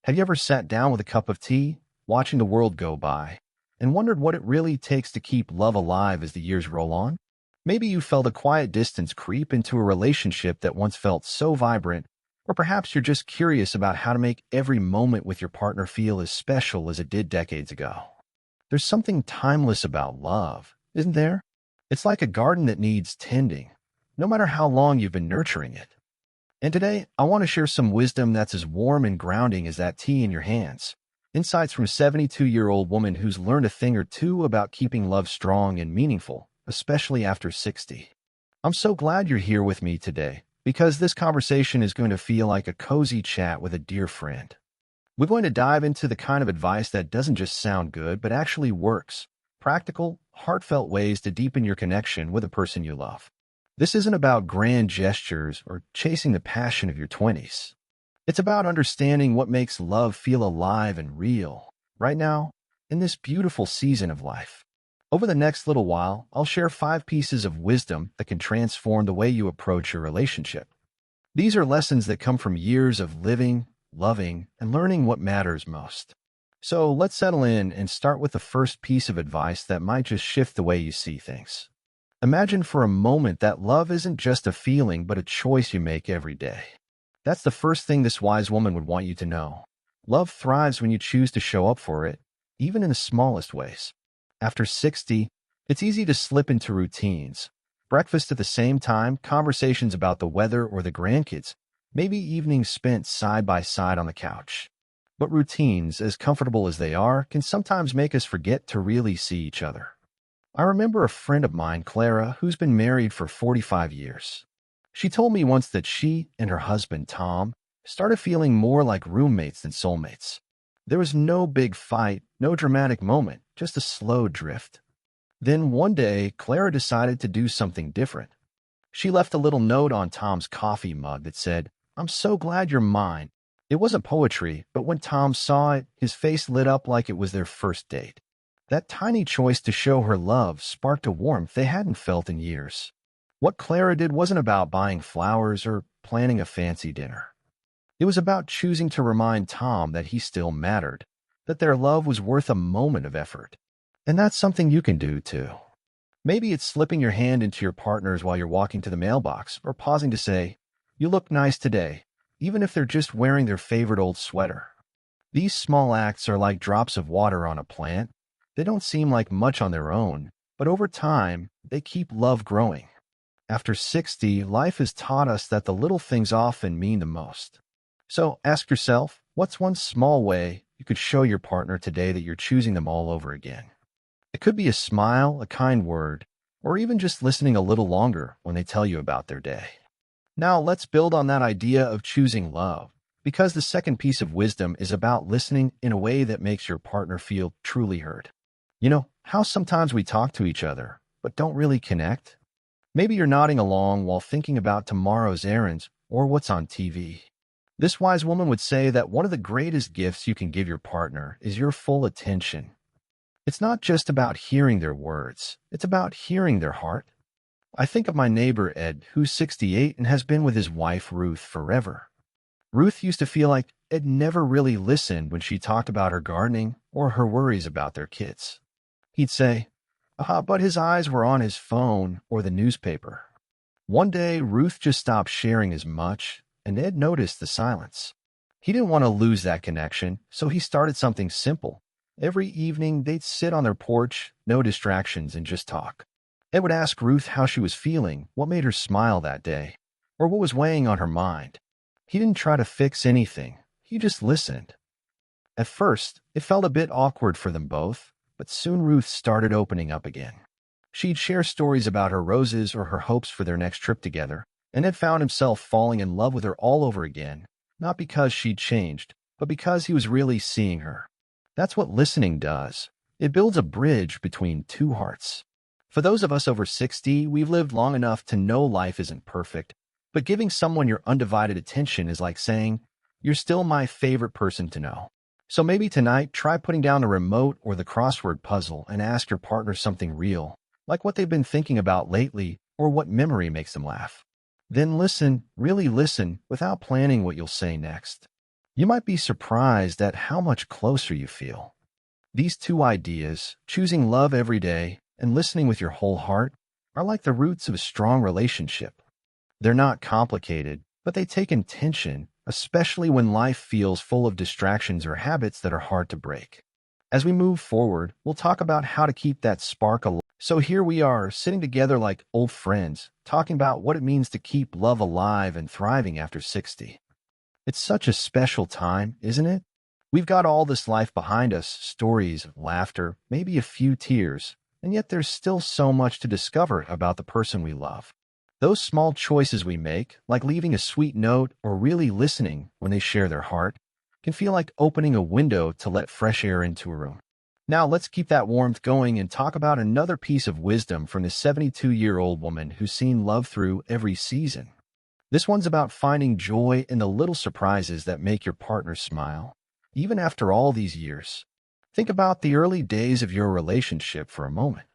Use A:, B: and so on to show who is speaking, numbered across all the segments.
A: Have you ever sat down with a cup of tea, watching the world go by, and wondered what it really takes to keep love alive as the years roll on? Maybe you felt a quiet distance creep into a relationship that once felt so vibrant, or perhaps you're just curious about how to make every moment with your partner feel as special as it did decades ago. There's something timeless about love, isn't there? It's like a garden that needs tending, no matter how long you've been nurturing it. And today, I want to share some wisdom that's as warm and grounding as that tea in your hands. Insights from a 72-year-old woman who's learned a thing or two about keeping love strong and meaningful, especially after 60. I'm so glad you're here with me today, because this conversation is going to feel like a cozy chat with a dear friend. We're going to dive into the kind of advice that doesn't just sound good, but actually works. Practical, heartfelt ways to deepen your connection with a person you love. This isn't about grand gestures or chasing the passion of your 20s. It's about understanding what makes love feel alive and real, right now, in this beautiful season of life. Over the next little while, I'll share 5 pieces of wisdom that can transform the way you approach your relationship. These are lessons that come from years of living, loving, and learning what matters most. So let's settle in and start with the first piece of advice that might just shift the way you see things. Imagine for a moment that love isn't just a feeling but a choice you make every day. That's the first thing this wise woman would want you to know. Love thrives when you choose to show up for it, even in the smallest ways. After 60, it's easy to slip into routines. Breakfast at the same time, conversations about the weather or the grandkids, maybe evenings spent side by side on the couch. But routines, as comfortable as they are, can sometimes make us forget to really see each other. I remember a friend of mine, Clara, who's been married for 45 years. She told me once that she and her husband, Tom, started feeling more like roommates than soulmates. There was no big fight, no dramatic moment, just a slow drift. Then one day, Clara decided to do something different. She left a little note on Tom's coffee mug that said, "I'm so glad you're mine." It wasn't poetry, but when Tom saw it, his face lit up like it was their first date. That tiny choice to show her love sparked a warmth they hadn't felt in years. What Clara did wasn't about buying flowers or planning a fancy dinner. It was about choosing to remind Tom that he still mattered, that their love was worth a moment of effort. And that's something you can do too. Maybe it's slipping your hand into your partner's while you're walking to the mailbox, or pausing to say, "You look nice today," even if they're just wearing their favorite old sweater. These small acts are like drops of water on a plant. They don't seem like much on their own, but over time, they keep love growing. After 60, life has taught us that the little things often mean the most. So ask yourself, what's one small way you could show your partner today that you're choosing them all over again? It could be a smile, a kind word, or even just listening a little longer when they tell you about their day. Now let's build on that idea of choosing love, because the second piece of wisdom is about listening in a way that makes your partner feel truly heard. You know, how sometimes we talk to each other, but don't really connect? Maybe you're nodding along while thinking about tomorrow's errands or what's on TV. This wise woman would say that one of the greatest gifts you can give your partner is your full attention. It's not just about hearing their words, it's about hearing their heart. I think of my neighbor Ed, who's 68 and has been with his wife Ruth forever. Ruth used to feel like Ed never really listened when she talked about her gardening or her worries about their kids. He'd say, but his eyes were on his phone or the newspaper. One day, Ruth just stopped sharing as much, and Ed noticed the silence. He didn't want to lose that connection, so he started something simple. Every evening, they'd sit on their porch, no distractions, and just talk. Ed would ask Ruth how she was feeling, what made her smile that day, or what was weighing on her mind. He didn't try to fix anything. He just listened. At first, it felt a bit awkward for them both, but soon Ruth started opening up again. She'd share stories about her roses or her hopes for their next trip together, and Ed found himself falling in love with her all over again, not because she'd changed, but because he was really seeing her. That's what listening does. It builds a bridge between two hearts. For those of us over 60, we've lived long enough to know life isn't perfect, but giving someone your undivided attention is like saying, "You're still my favorite person to know." So maybe tonight, try putting down the remote or the crossword puzzle and ask your partner something real, like what they've been thinking about lately or what memory makes them laugh. Then listen, really listen, without planning what you'll say next. You might be surprised at how much closer you feel. These two ideas, choosing love every day and listening with your whole heart, are like the roots of a strong relationship. They're not complicated, but they take intention, especially when life feels full of distractions or habits that are hard to break. As we move forward, we'll talk about how to keep that spark alive. So here we are, sitting together like old friends, talking about what it means to keep love alive and thriving after 60. It's such a special time, isn't it? We've got all this life behind us, stories, laughter, maybe a few tears, and yet there's still so much to discover about the person we love. Those small choices we make, like leaving a sweet note or really listening when they share their heart, can feel like opening a window to let fresh air into a room. Now let's keep that warmth going and talk about another piece of wisdom from this 72-year-old woman who's seen love through every season. This one's about finding joy in the little surprises that make your partner smile, even after all these years. Think about the early days of your relationship for a moment.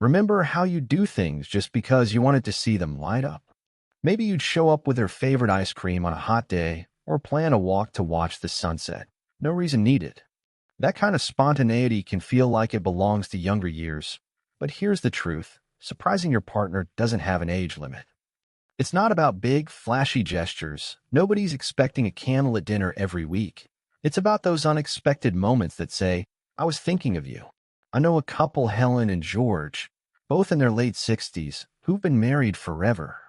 A: Remember how you do things just because you wanted to see them light up. Maybe you'd show up with their favorite ice cream on a hot day or plan a walk to watch the sunset. No reason needed. That kind of spontaneity can feel like it belongs to younger years. But here's the truth. Surprising your partner doesn't have an age limit. It's not about big, flashy gestures. Nobody's expecting a candlelit dinner every week. It's about those unexpected moments that say, "I was thinking of you." I know a couple, Helen and George, both in their late 60s, who've been married forever.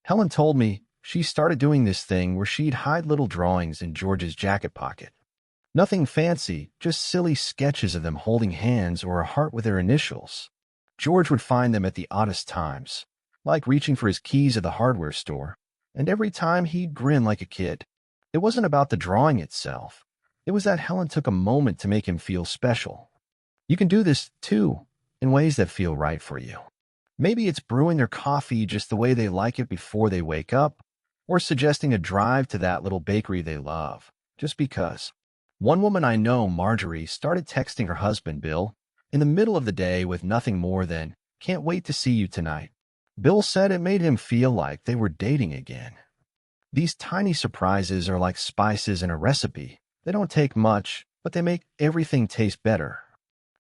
A: Helen told me she started doing this thing where she'd hide little drawings in George's jacket pocket. Nothing fancy, just silly sketches of them holding hands or a heart with their initials. George would find them at the oddest times, like reaching for his keys at the hardware store, and every time he'd grin like a kid. It wasn't about the drawing itself. It was that Helen took a moment to make him feel special. You can do this, too, in ways that feel right for you. Maybe it's brewing their coffee just the way they like it before they wake up, or suggesting a drive to that little bakery they love, just because. One woman I know, Marjorie, started texting her husband, Bill, in the middle of the day with nothing more than, "Can't wait to see you tonight." Bill said it made him feel like they were dating again. These tiny surprises are like spices in a recipe. They don't take much, but they make everything taste better.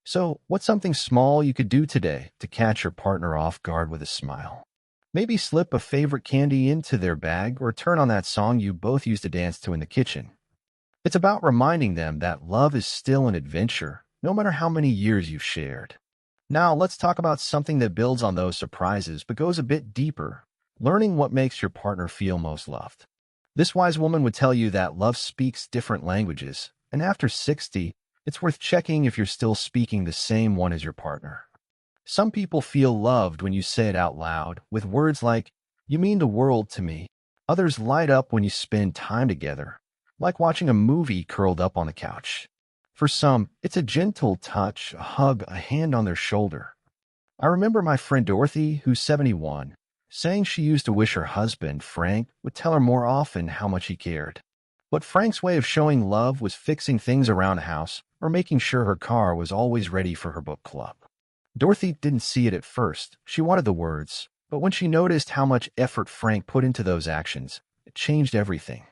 A: So, what's something small you could do today to catch your partner off guard with a smile? Maybe slip a favorite candy into their bag or turn on that song you both used to dance to in the kitchen. It's about reminding them that love is still an adventure, no matter how many years you've shared. Now, let's talk about something that builds on those surprises but goes a bit deeper, learning what makes your partner feel most loved. This wise woman would tell you that love speaks different languages, and after 60, it's worth checking if you're still speaking the same one as your partner. Some people feel loved when you say it out loud, with words like, "You mean the world to me." Others light up when you spend time together, like watching a movie curled up on the couch. For some, it's a gentle touch, a hug, a hand on their shoulder. I remember my friend Dorothy, who's 71, saying she used to wish her husband, Frank, would tell her more often how much he cared. But Frank's way of showing love was fixing things around the house or making sure her car was always ready for her book club. Dorothy didn't see it at first. She wanted the words, but when she noticed how much effort Frank put into those actions, it changed everything.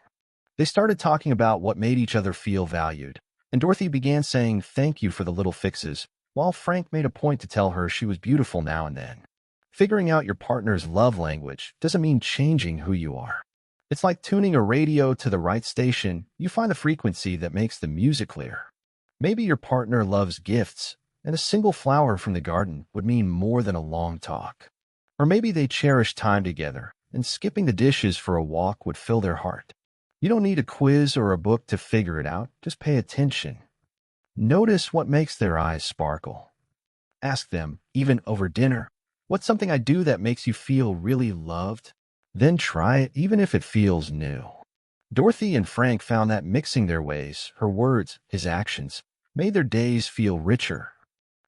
A: They started talking about what made each other feel valued, and Dorothy began saying thank you for the little fixes, while Frank made a point to tell her she was beautiful now and then. Figuring out your partner's love language doesn't mean changing who you are. It's like tuning a radio to the right station. You find the frequency that makes the music clear. Maybe your partner loves gifts, and a single flower from the garden would mean more than a long talk. Or maybe they cherish time together, and skipping the dishes for a walk would fill their heart. You don't need a quiz or a book to figure it out. Just pay attention. Notice what makes their eyes sparkle. Ask them, even over dinner, "What's something I do that makes you feel really loved?" Then try it, even if it feels new. Dorothy and Frank found that mixing their ways, her words, his actions, made their days feel richer.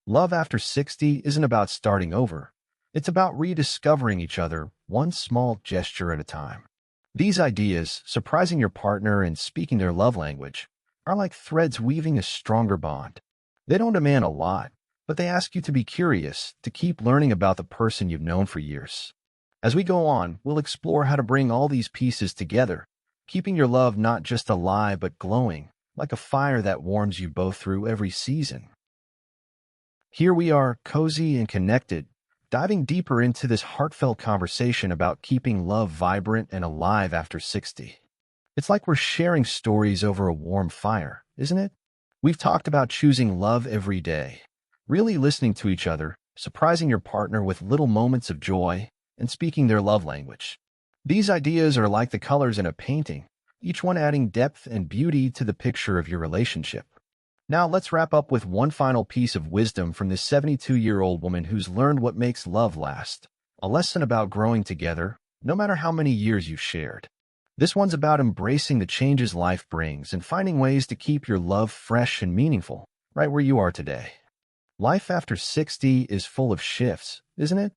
A: Love after 60 isn't about starting over. It's about rediscovering each other, one small gesture at a time. These ideas, surprising your partner and speaking their love language, are like threads weaving a stronger bond. They don't demand a lot, but they ask you to be curious, to keep learning about the person you've known for years. As we go on, we'll explore how to bring all these pieces together, keeping your love not just alive but glowing, like a fire that warms you both through every season. Here we are, cozy and connected, diving deeper into this heartfelt conversation about keeping love vibrant and alive after 60. It's like we're sharing stories over a warm fire, isn't it? We've talked about choosing love every day, really listening to each other, surprising your partner with little moments of joy, and speaking their love language. These ideas are like the colors in a painting, each one adding depth and beauty to the picture of your relationship. Now let's wrap up with one final piece of wisdom from this 72-year-old woman who's learned what makes love last. A lesson about growing together, no matter how many years you've shared. This one's about embracing the changes life brings and finding ways to keep your love fresh and meaningful, right where you are today. Life after 60 is full of shifts, isn't it?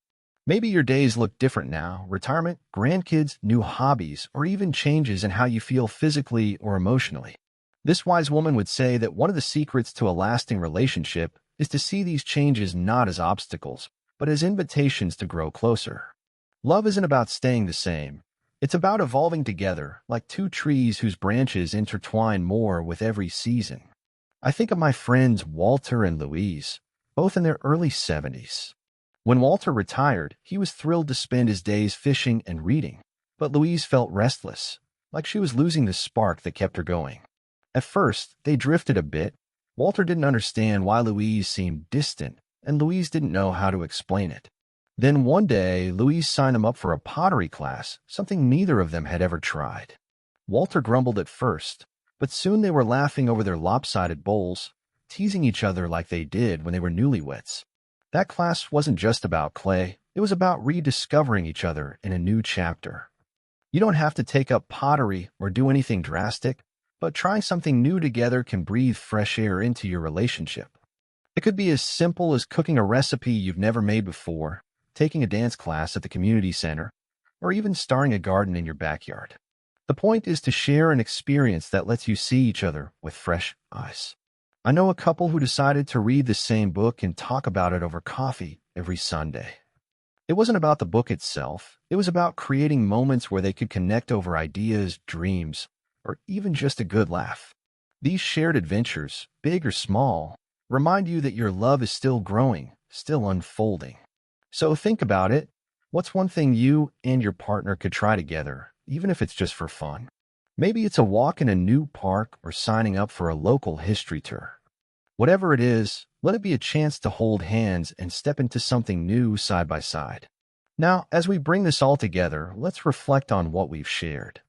A: Maybe your days look different now: retirement, grandkids, new hobbies, or even changes in how you feel physically or emotionally. This wise woman would say that one of the secrets to a lasting relationship is to see these changes not as obstacles, but as invitations to grow closer. Love isn't about staying the same. It's about evolving together, like two trees whose branches intertwine more with every season. I think of my friends Walter and Louise, both in their early 70s. When Walter retired, he was thrilled to spend his days fishing and reading, but Louise felt restless, like she was losing the spark that kept her going. At first, they drifted a bit. Walter didn't understand why Louise seemed distant, and Louise didn't know how to explain it. Then one day, Louise signed him up for a pottery class, something neither of them had ever tried. Walter grumbled at first, but soon they were laughing over their lopsided bowls, teasing each other like they did when they were newlyweds. That class wasn't just about clay, it was about rediscovering each other in a new chapter. You don't have to take up pottery or do anything drastic, but trying something new together can breathe fresh air into your relationship. It could be as simple as cooking a recipe you've never made before, taking a dance class at the community center, or even starting a garden in your backyard. The point is to share an experience that lets you see each other with fresh eyes. I know a couple who decided to read the same book and talk about it over coffee every Sunday. It wasn't about the book itself, it was about creating moments where they could connect over ideas, dreams, or even just a good laugh. These shared adventures, big or small, remind you that your love is still growing, still unfolding. So think about it. What's one thing you and your partner could try together, even if it's just for fun? Maybe it's a walk in a new park or signing up for a local history tour. Whatever it is, let it be a chance to hold hands and step into something new side by side. Now, as we bring this all together, let's reflect on what we've shared.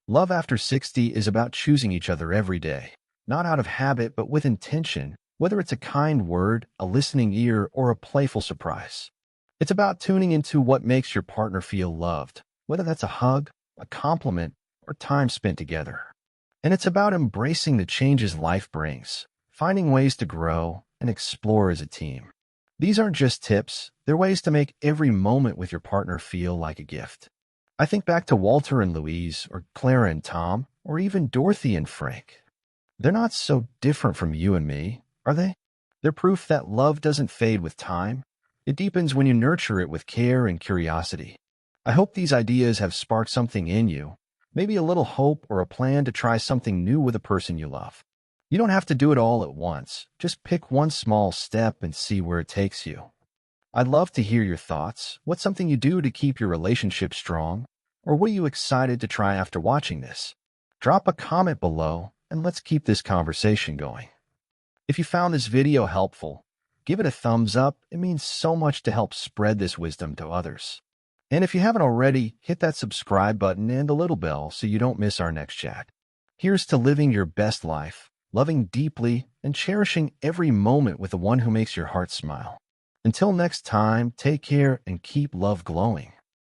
A: Love after 60 is about choosing each other every day, not out of habit but with intention, whether it's a kind word, a listening ear, or a playful surprise. It's about tuning into what makes your partner feel loved, whether that's a hug, a compliment, or time spent together. And it's about embracing the changes life brings, finding ways to grow and explore as a team. These aren't just tips, they're ways to make every moment with your partner feel like a gift. I think back to Walter and Louise, or Clara and Tom, or even Dorothy and Frank. They're not so different from you and me, are they? They're proof that love doesn't fade with time. It deepens when you nurture it with care and curiosity. I hope these ideas have sparked something in you, maybe a little hope or a plan to try something new with a person you love. You don't have to do it all at once. Just pick one small step and see where it takes you. I'd love to hear your thoughts. What's something you do to keep your relationship strong? Or what are you excited to try after watching this? Drop a comment below and let's keep this conversation going. If you found this video helpful, give it a thumbs up. It means so much to help spread this wisdom to others. And if you haven't already, hit that subscribe button and the little bell so you don't miss our next chat. Here's to living your best life, loving deeply, and cherishing every moment with the one who makes your heart smile. Until next time, take care and keep love glowing.